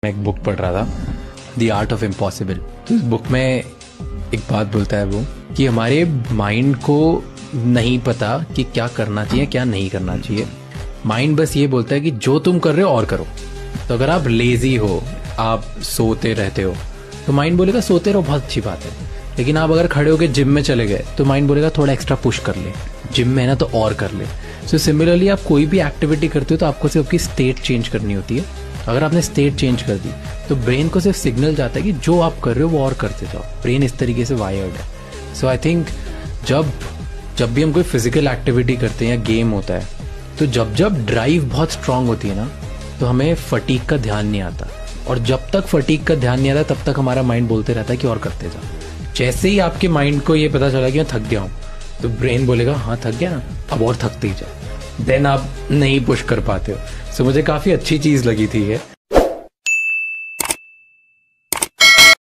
मैं एक बुक पढ़ रहा था, द आर्ट ऑफ इम्पॉसिबल। तो इस बुक में एक बात बोलता है वो कि हमारे माइंड को नहीं पता कि क्या करना चाहिए क्या नहीं करना चाहिए। माइंड बस ये बोलता है कि जो तुम कर रहे हो और करो। तो अगर आप लेजी हो, आप सोते रहते हो, तो माइंड बोलेगा सोते रहो, बहुत अच्छी बात है। लेकिन आप अगर खड़े होकर जिम में चले गए तो माइंड बोलेगा थोड़ा एक्स्ट्रा पुश कर ले, जिम में है ना तो और कर ले। सो सिमिलरली आप कोई भी एक्टिविटी करते हो तो आपको सिर्फ आपकी स्टेट चेंज करनी होती है। अगर आपने स्टेट चेंज कर दी तो ब्रेन को सिर्फ सिग्नल जाता है कि जो आप कर रहे हो वो और करते जाओ। ब्रेन इस तरीके से वायर्ड है। सो आई थिंक जब भी हम कोई फिजिकल एक्टिविटी करते हैं या गेम होता है, तो जब ड्राइव बहुत स्ट्रांग होती है ना, तो हमें फटीग का ध्यान नहीं आता। और जब तक फटीग का ध्यान नहीं आता तब तक हमारा माइंड बोलते रहता है कि और करते जाओ। जैसे ही आपके माइंड को ये पता चला कि मैं थक गया हूँ, तो ब्रेन बोलेगा हाँ थक गया ना, अब और थकते ही जाओ। देन आप नहीं पुश कर पाते हो। सो मुझे काफ़ी अच्छी चीज़ लगी थी ये।